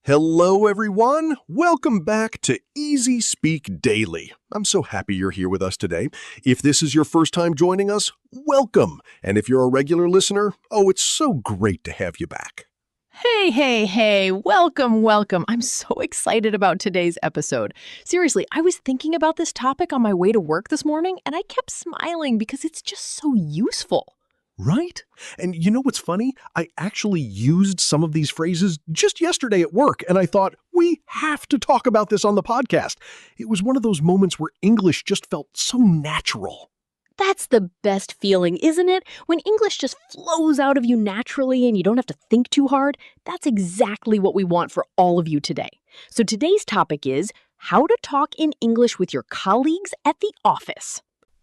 Hello, everyone. Welcome back to EasySpeak Daily. I'm so happy you're here with us today. If this is your first time joining us, welcome. And if you're a regular listener, it's so great to have you back. Hey, welcome. I'm so excited about today's episode. Seriously, I was thinking about this topic on my way to work this morning, and I kept smiling because it's just so useful. Right? And you know what's funny? I actually used some of these phrases just yesterday at work, and I thought, we have to talk about this on the podcast. It was one of those moments where English just felt so natural. That's the best feeling, isn't it? When English just flows out of you naturally and you don't have to think too hard. That's exactly what we want for all of you today. So today's topic is how to talk in English with your colleagues at the office.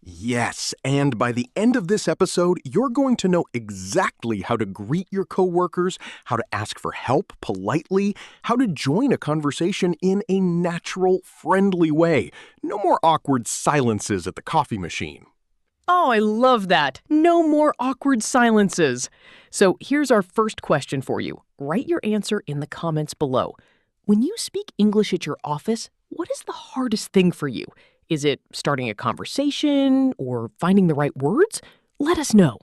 Yes, and by the end of this episode, you're going to know exactly how to greet your coworkers, how to ask for help politely, how to join a conversation in a natural, friendly way. No more awkward silences at the coffee machine. Oh, I love that. No more awkward silences. So here's our first question for you. Write your answer in the comments below. When you speak English at your office, what is the hardest thing for you? Is it starting a conversation or finding the right words? Let us know.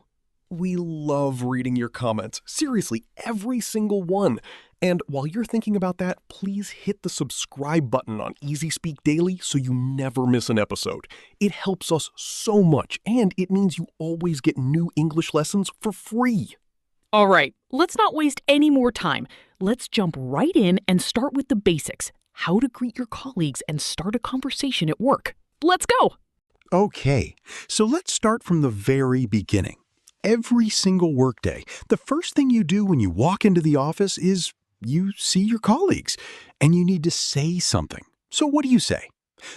We love reading your comments. Seriously, every single one. And while you're thinking about that, please hit the subscribe button on EasySpeak Daily so you never miss an episode. It helps us so much, and it means you always get new English lessons for free. All right, let's not waste any more time. Let's jump right in and start with the basics. How to greet your colleagues and start a conversation at work. Let's go! Okay, so let's start from the very beginning. Every single workday, the first thing you do when you walk into the office is you see your colleagues, and you need to say something. So what do you say?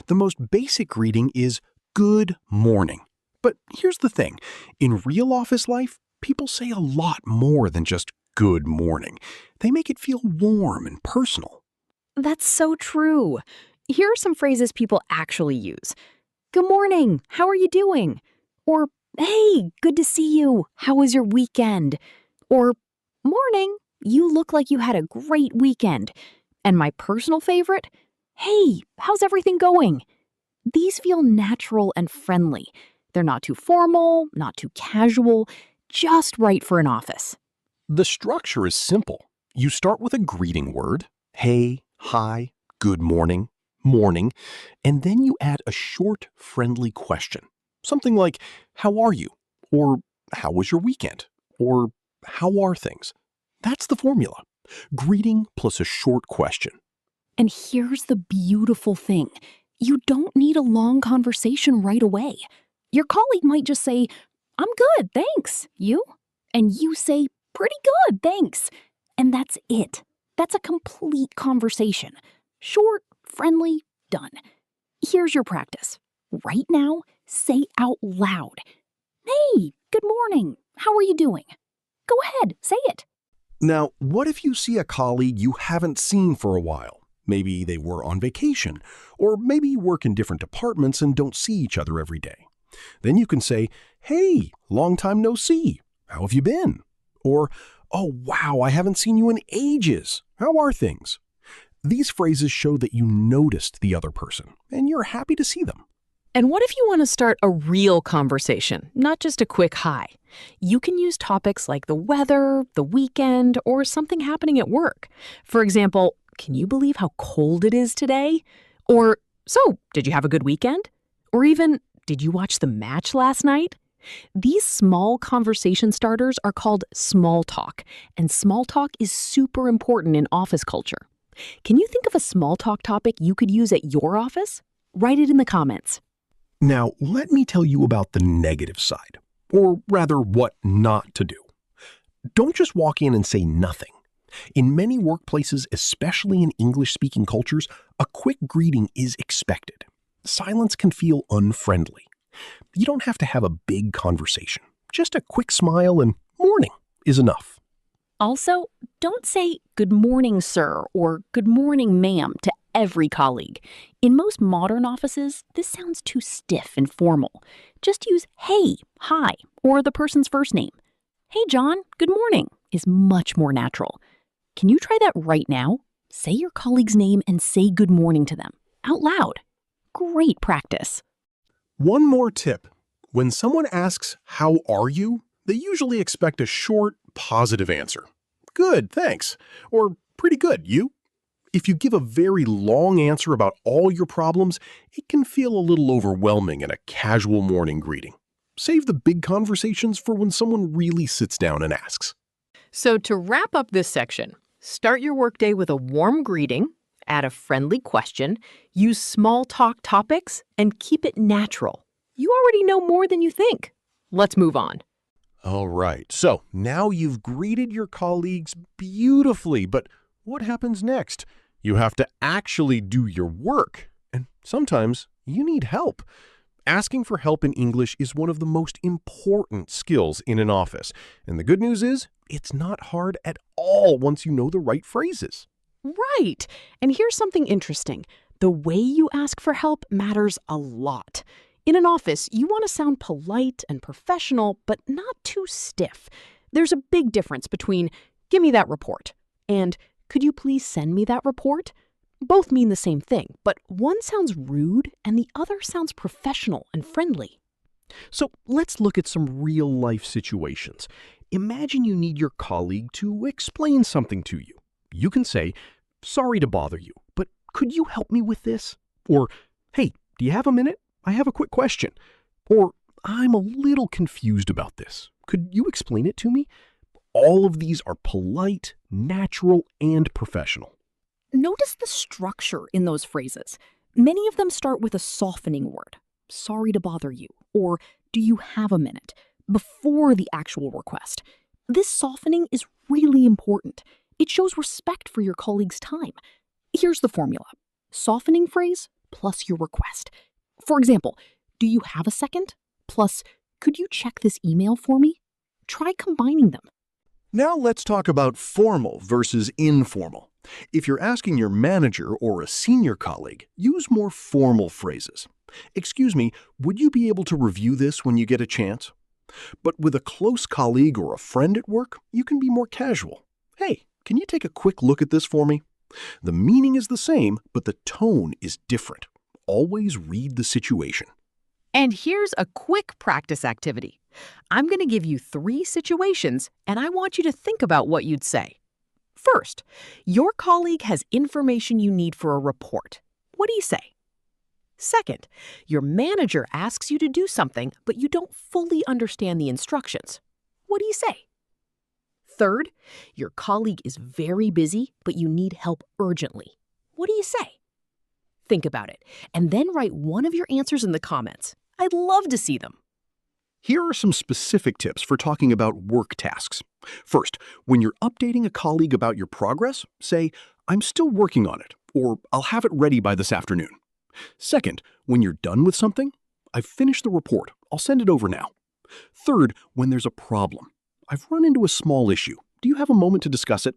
The most basic greeting is good morning. But here's the thing. In real office life, people say a lot more than just good morning. They make it feel warm and personal. That's so true. Here are some phrases people actually use. Good morning. How are you doing? Or, hey, good to see you. How was your weekend? Or, morning. You look like you had a great weekend. And my personal favorite, hey, how's everything going? These feel natural and friendly. They're not too formal, not too casual, just right for an office. The structure is simple. You start with a greeting word, hey, hi, good morning, morning, and then you add a short, friendly question. Something like, how are you? Or how was your weekend? Or how are things? That's the formula. Greeting plus a short question. And here's the beautiful thing. You don't need a long conversation right away. Your colleague might just say, I'm good, thanks. You? And you say, pretty good, thanks. And that's it. That's a complete conversation. Short, friendly, done. Here's your practice. Right now, say out loud, hey, good morning. How are you doing? Go ahead, say it. Now, what if you see a colleague you haven't seen for a while? Maybe they were on vacation, or maybe you work in different departments and don't see each other every day. Then you can say, hey, long time no see. How have you been? Or, oh, wow, I haven't seen you in ages. How are things? These phrases show that you noticed the other person, and you're happy to see them. And what if you want to start a real conversation, not just a quick hi? You can use topics like the weather, the weekend, or something happening at work. For example, can you believe how cold it is today? Or, so, did you have a good weekend? Or even, did you watch the match last night? These small conversation starters are called small talk, and small talk is super important in office culture. Can you think of a small talk topic you could use at your office? Write it in the comments. Now, let me tell you about the negative side, or rather what not to do. Don't just walk in and say nothing. In many workplaces, especially in English-speaking cultures, a quick greeting is expected. Silence can feel unfriendly. You don't have to have a big conversation. Just a quick smile and morning is enough. Also, don't say, good morning, sir, or good morning, ma'am, to every colleague. In most modern offices, this sounds too stiff and formal. Just use hey, hi, or the person's first name. Hey, John, good morning is much more natural. Can you try that right now? Say your colleague's name and say good morning to them out loud. Great practice. One more tip. When someone asks, "How are you?" they usually expect a short, positive answer. "Good, thanks." Or "Pretty good, you?" If you give a very long answer about all your problems, it can feel a little overwhelming in a casual morning greeting. Save the big conversations for when someone really sits down and asks. So to wrap up this section, start your workday with a warm greeting, add a friendly question, use small talk topics, and keep it natural. You already know more than you think. Let's move on. All right, so now you've greeted your colleagues beautifully, but what happens next? You have to actually do your work, and sometimes you need help. Asking for help in English is one of the most important skills in an office, and the good news is it's not hard at all once you know the right phrases. Right. And here's something interesting. The way you ask for help matters a lot. In an office, you want to sound polite and professional, but not too stiff. There's a big difference between, "Give me that report," and "Could you please send me that report?" Both mean the same thing, but one sounds rude and the other sounds professional and friendly. So let's look at some real-life situations. Imagine you need your colleague to explain something to you. You can say, "Sorry to bother you, but could you help me with this?" Or, "Hey, do you have a minute? I have a quick question." Or, "I'm a little confused about this. Could you explain it to me?" All of these are polite, natural, and professional. Notice the structure in those phrases. Many of them start with a softening word, "sorry to bother you," or "do you have a minute?" before the actual request. This softening is really important. It shows respect for your colleague's time. Here's the formula. Softening phrase plus your request. For example, "Do you have a second?" plus "Could you check this email for me?" Try combining them. Now let's talk about formal versus informal. If you're asking your manager or a senior colleague, use more formal phrases. "Excuse me, would you be able to review this when you get a chance?" But with a close colleague or a friend at work, you can be more casual. "Hey, can you take a quick look at this for me?" The meaning is the same, but the tone is different. Always read the situation. And here's a quick practice activity. I'm going to give you 3 situations, and I want you to think about what you'd say. First, your colleague has information you need for a report. What do you say? Second, your manager asks you to do something, but you don't fully understand the instructions. What do you say? Third, your colleague is very busy, but you need help urgently. What do you say? Think about it, and then write one of your answers in the comments. I'd love to see them. Here are some specific tips for talking about work tasks. First, when you're updating a colleague about your progress, say, "I'm still working on it," or "I'll have it ready by this afternoon." Second, when you're done with something, "I've finished the report. I'll send it over now." Third, when there's a problem, "I've run into a small issue. Do you have a moment to discuss it?"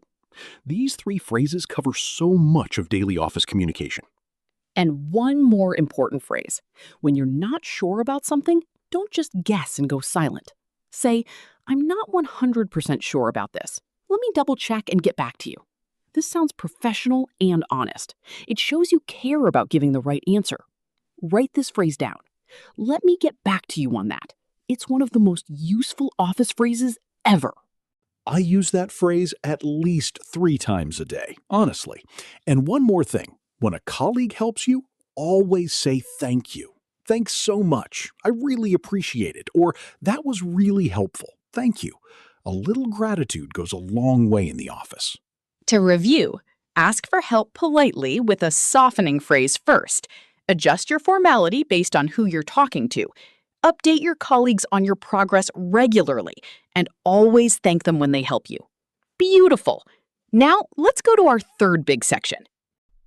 These 3 phrases cover so much of daily office communication. And one more important phrase. When you're not sure about something, don't just guess and go silent. Say, "I'm not 100% sure about this. Let me double check and get back to you." This sounds professional and honest. It shows you care about giving the right answer. Write this phrase down. "Let me get back to you on that." It's one of the most useful office phrases ever. I use that phrase at least 3 times a day, honestly. And one more thing, when a colleague helps you, always say thank you. "Thanks so much. I really appreciate it." Or, "That was really helpful. Thank you." A little gratitude goes a long way in the office. To review, ask for help politely with a softening phrase first. Adjust your formality based on who you're talking to. Update your colleagues on your progress regularly, and always thank them when they help you. Beautiful! Now, let's go to our third big section.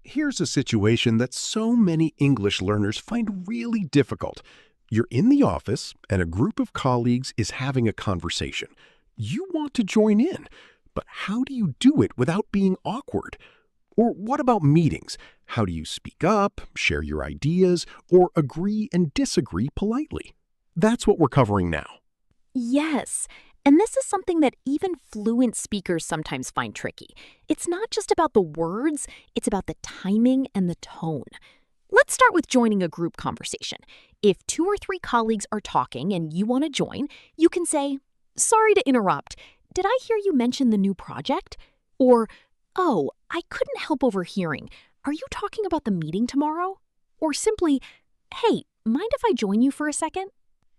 Here's a situation that so many English learners find really difficult. You're in the office, and a group of colleagues is having a conversation. You want to join in, but how do you do it without being awkward? Or what about meetings? How do you speak up, share your ideas, or agree and disagree politely? That's what we're covering now. Yes, And this is something that even fluent speakers sometimes find tricky. It's not just about the words, it's about the timing and the tone. Let's start with joining a group conversation. If 2 or 3 colleagues are talking and you want to join, you can say, "Sorry to interrupt. Did I hear you mention the new project?" Or, "Oh, I couldn't help overhearing. Are you talking about the meeting tomorrow?" Or simply, "Hey, mind if I join you for a second?"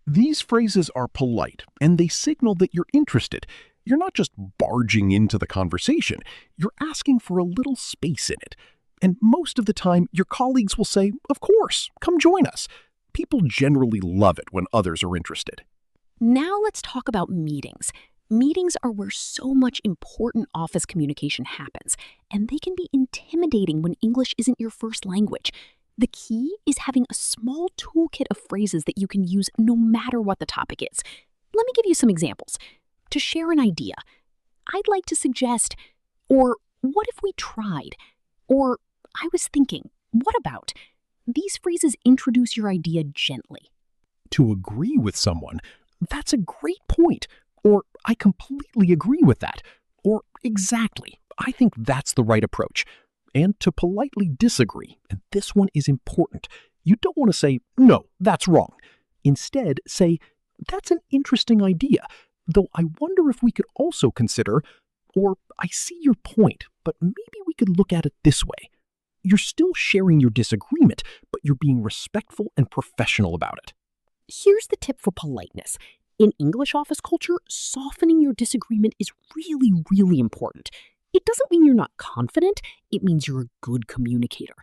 These phrases are polite, and they signal that you're interested. You're not just barging into the conversation. You're asking for a little space in it. And most of the time, your colleagues will say, "Of course, come join us." People generally love it when others are interested. Now let's talk about meetings. Meetings are where so much important office communication happens, and they can be intimidating when English isn't your first language. The key is having a small toolkit of phrases that you can use no matter what the topic is. Let me give you some examples. To share an idea, I'd like to suggest, or what if we tried, or I was thinking, what about? These phrases introduce your idea gently. To agree with someone, "That's a great point," or "I completely agree with that," or "Exactly, I think that's the right approach." And to politely disagree, and this one is important. You don't want to say, "No, that's wrong." Instead, say, "That's an interesting idea, though I wonder if we could also consider," or "I see your point, but maybe we could look at it this way." You're still sharing your disagreement, but you're being respectful and professional about it. Here's the tip for politeness. In English office culture, softening your disagreement is really, really important. It doesn't mean you're not confident, it means you're a good communicator.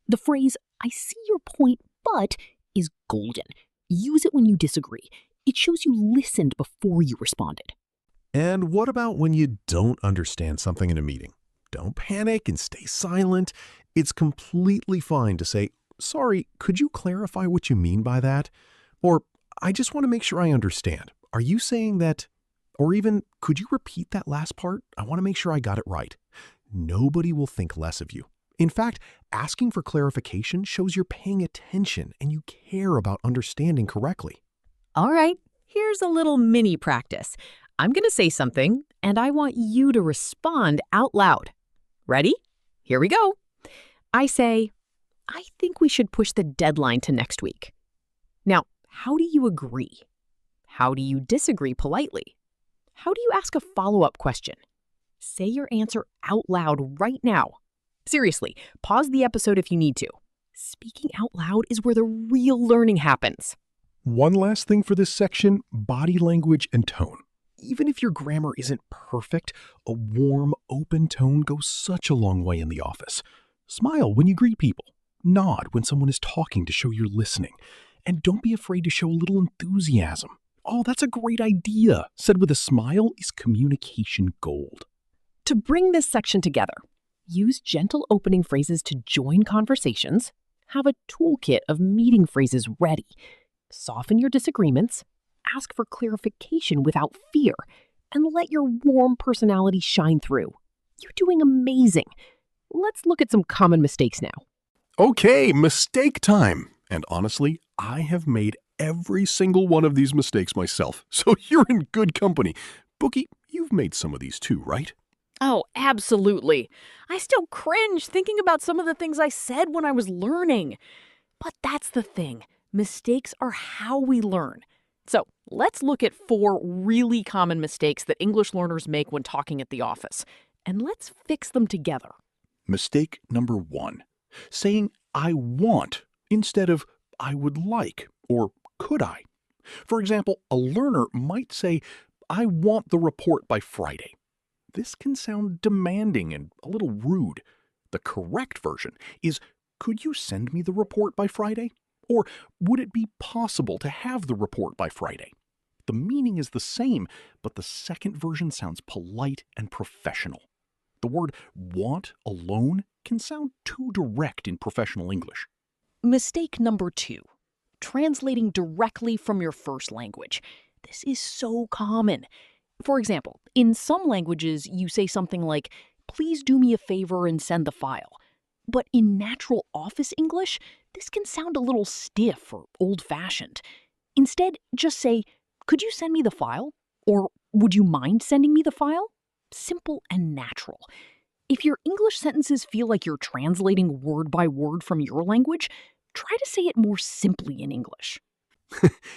The phrase, "I see your point, but," is golden. Use it when you disagree. It shows you listened before you responded. And what about when you don't understand something in a meeting? Don't panic and stay silent. It's completely fine to say, "Sorry, could you clarify what you mean by that?" Or, "I just want to make sure I understand. Are you saying that?" Or even, "Could you repeat that last part? I want to make sure I got it right." Nobody will think less of you. In fact, asking for clarification shows you're paying attention and you care about understanding correctly. All right, here's a little mini practice. I'm going to say something, and I want you to respond out loud. Ready? Here we go. I say, "I think we should push the deadline to next week." Now, how do you agree? How do you disagree politely? How do you ask a follow-up question? Say your answer out loud right now. Seriously, pause the episode if you need to. Speaking out loud is where the real learning happens. One last thing for this section, body language and tone. Even if your grammar isn't perfect, a warm, open tone goes such a long way in the office. Smile when you greet people. Nod when someone is talking to show you're listening. And don't be afraid to show a little enthusiasm. "Oh, that's a great idea," said with a smile, is communication gold. To bring this section together, use gentle opening phrases to join conversations, have a toolkit of meeting phrases ready, soften your disagreements, ask for clarification without fear, and let your warm personality shine through. You're doing amazing. Let's look at some common mistakes now. Okay, mistake time. And honestly, I have made every single one of these mistakes myself, so you're in good company. Bookie, you've made some of these too, right? Oh, absolutely. I still cringe thinking about some of the things I said when I was learning. But that's the thing. Mistakes are how we learn. So let's look at 4 really common mistakes that English learners make when talking at the office. And let's fix them together. Mistake number 1. Saying "I want" instead of "I would like" or "could I." For example, a learner might say, "I want the report by Friday." This can sound demanding and a little rude. The correct version is, "Could you send me the report by Friday?" Or, "Would it be possible to have the report by Friday?" The meaning is the same, but the second version sounds polite and professional. The word "want" alone can sound too direct in professional English. Mistake number 2, translating directly from your first language. This is so common. For example, in some languages, you say something like, "Please do me a favor and send the file." But in natural office English, this can sound a little stiff or old-fashioned. Instead, just say, "Could you send me the file?" Or, Would you mind sending me the file? Simple and natural. If your English sentences feel like you're translating word by word from your language, try to say it more simply in English.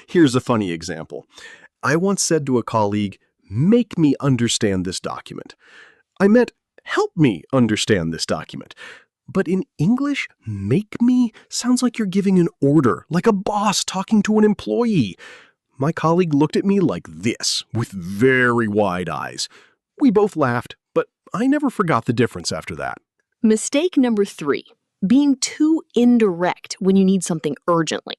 Here's a funny example. I once said to a colleague, "Make me understand this document." I meant, "Help me understand this document." But in English, "make me" sounds like you're giving an order, like a boss talking to an employee. My colleague looked at me like this, with very wide eyes. We both laughed, but I never forgot the difference after that. Mistake number 3, being too indirect when you need something urgently.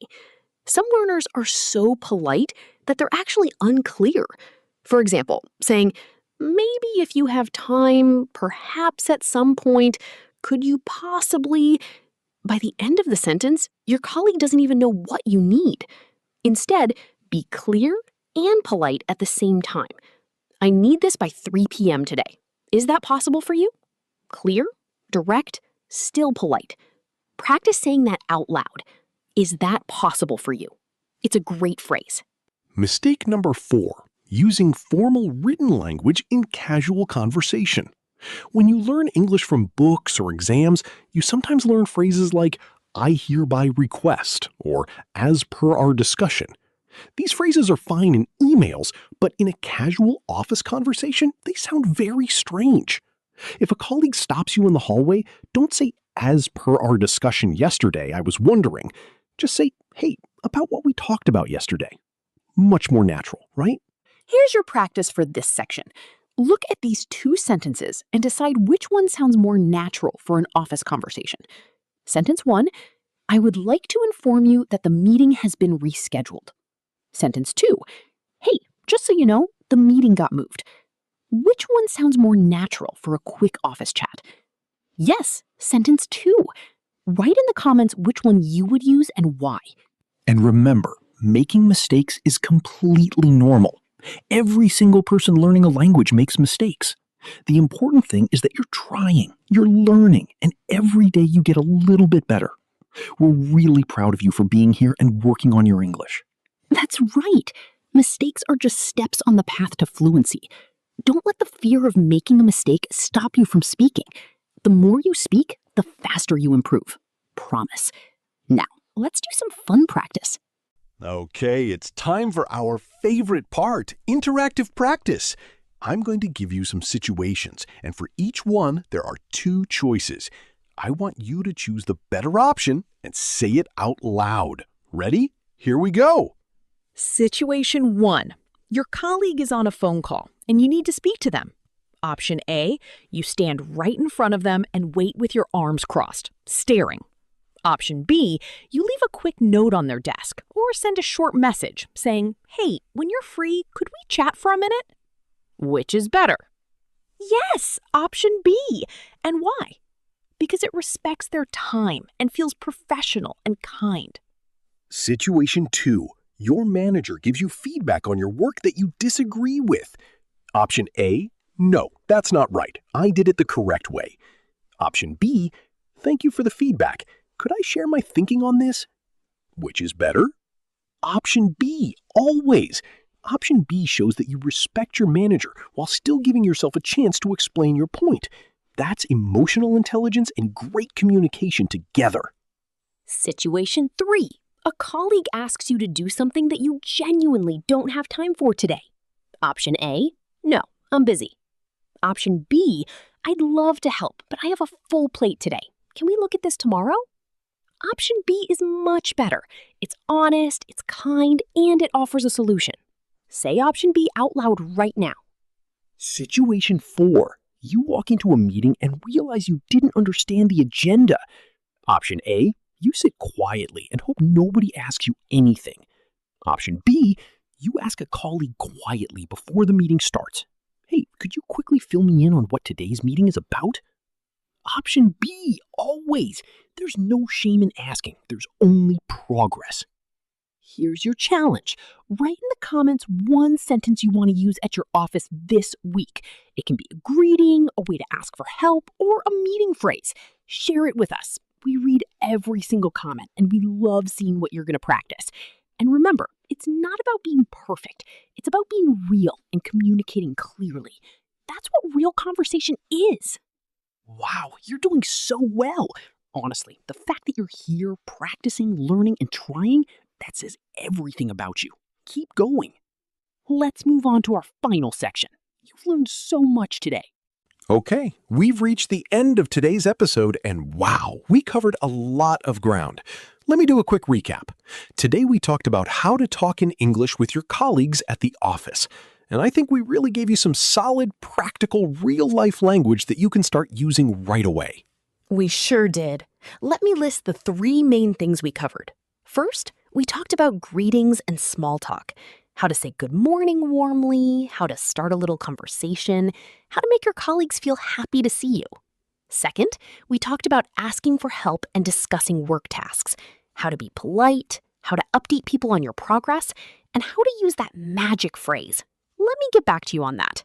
Some learners are so polite that they're actually unclear. For example, saying, "Maybe if you have time, perhaps at some point, could you possibly..." By the end of the sentence, your colleague doesn't even know what you need. Instead, be clear and polite at the same time. "I need this by 3 p.m. today. Is that possible for you?" Clear, direct, still polite. Practice saying that out loud. Is that possible for you? It's a great phrase. Mistake number 4, using formal written language in casual conversation. When you learn English from books or exams, you sometimes learn phrases like "I hereby request" or "as per our discussion." These phrases are fine in emails, but in a casual office conversation, they sound very strange. If a colleague stops you in the hallway, don't say "as per our discussion yesterday, I was wondering." Just say, "Hey, about what we talked about yesterday." Much more natural, right? Here's your practice for this section. Look at these 2 sentences and decide which one sounds more natural for an office conversation. Sentence 1, "I would like to inform you that the meeting has been rescheduled." Sentence 2, "Hey, just so you know, the meeting got moved." Which one sounds more natural for a quick office chat? Yes, sentence 2. Write in the comments which one you would use and why. And remember, making mistakes is completely normal. Every single person learning a language makes mistakes. The important thing is that you're trying, you're learning, and every day you get a little bit better. We're really proud of you for being here and working on your English. That's right. Mistakes are just steps on the path to fluency. Don't let the fear of making a mistake stop you from speaking. The more you speak, the faster you improve. Promise. Now, let's do some fun practice. Okay, it's time for our favorite part, interactive practice. I'm going to give you some situations, and for each one, there are 2 choices. I want you to choose the better option and say it out loud. Ready? Here we go. Situation 1. Your colleague is on a phone call and you need to speak to them. Option A, you stand right in front of them and wait with your arms crossed, staring. Option B, you leave a quick note on their desk or send a short message saying, "Hey, when you're free, could we chat for a minute?" Which is better? Yes, option B. And why? Because it respects their time and feels professional and kind. Situation 2. Your manager gives you feedback on your work that you disagree with. Option A, no, that's not right. I did it the correct way. Option B, thank you for the feedback. Could I share my thinking on this? Which is better? Option B, always. Option B shows that you respect your manager while still giving yourself a chance to explain your point. That's emotional intelligence and great communication together. Situation 3. A colleague asks you to do something that you genuinely don't have time for today. Option A, no, I'm busy. Option B, I'd love to help, but I have a full plate today. Can we look at this tomorrow? Option B is much better. It's honest, it's kind, and it offers a solution. Say option B out loud right now. Situation 4. You walk into a meeting and realize you didn't understand the agenda. Option A, you sit quietly and hope nobody asks you anything. Option B, you ask a colleague quietly before the meeting starts. Hey, could you quickly fill me in on what today's meeting is about? Option B, always. There's no shame in asking. There's only progress. Here's your challenge. Write in the comments one sentence you want to use at your office this week. It can be a greeting, a way to ask for help, or a meeting phrase. Share it with us. We read every single comment, and we love seeing what you're going to practice. And remember, it's not about being perfect. It's about being real and communicating clearly. That's what real conversation is. Wow, you're doing so well. Honestly, the fact that you're here practicing, learning, and trying, that says everything about you. Keep going. Let's move on to our final section. You've learned so much today. Okay, we've reached the end of today's episode, and wow, we covered a lot of ground. Let me do a quick recap. Today we talked about how to talk in English with your colleagues at the office. And I think we really gave you some solid, practical, real-life language that you can start using right away. We sure did. Let me list the 3 main things we covered. First, we talked about greetings and small talk. How to say good morning warmly, how to start a little conversation, how to make your colleagues feel happy to see you. Second, we talked about asking for help and discussing work tasks, how to be polite, how to update people on your progress, and how to use that magic phrase. Let me get back to you on that.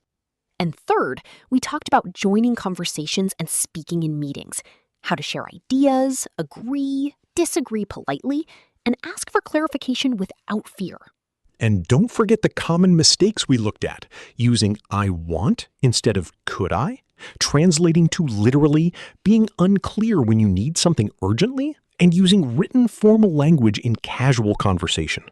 And third, we talked about joining conversations and speaking in meetings, how to share ideas, agree, disagree politely, and ask for clarification without fear. And don't forget the common mistakes we looked at, using I want instead of could I, translating to literally, being unclear when you need something urgently, and using written formal language in casual conversation.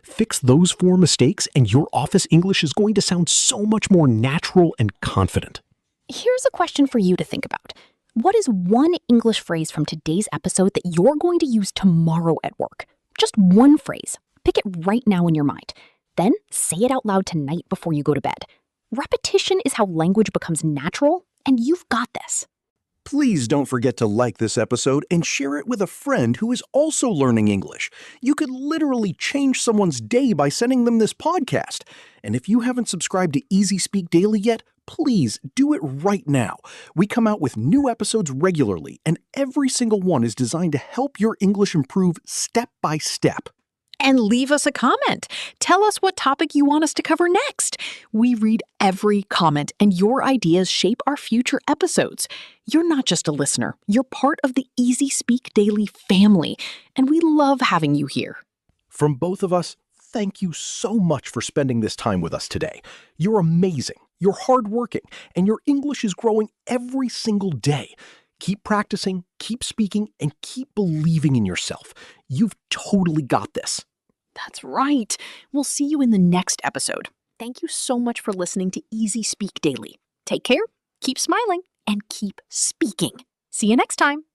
Fix those 4 mistakes and your office English is going to sound so much more natural and confident. Here's a question for you to think about. What is one English phrase from today's episode that you're going to use tomorrow at work? Just one phrase. Pick it right now in your mind. Then say it out loud tonight before you go to bed. Repetition is how language becomes natural, and you've got this. Please don't forget to like this episode and share it with a friend who is also learning English. You could literally change someone's day by sending them this podcast. And if you haven't subscribed to EasySpeak Daily yet, please do it right now. We come out with new episodes regularly, and every single one is designed to help your English improve step by step. And leave us a comment. Tell us what topic you want us to cover next. We read every comment, and your ideas shape our future episodes. You're not just a listener. You're part of the EasySpeak Daily family, and we love having you here. From both of us, thank you so much for spending this time with us today. You're amazing, you're hardworking, and your English is growing every single day. Keep practicing, keep speaking, and keep believing in yourself. You've totally got this. That's right. We'll see you in the next episode. Thank you so much for listening to EasySpeak Daily. Take care, keep smiling, and keep speaking. See you next time.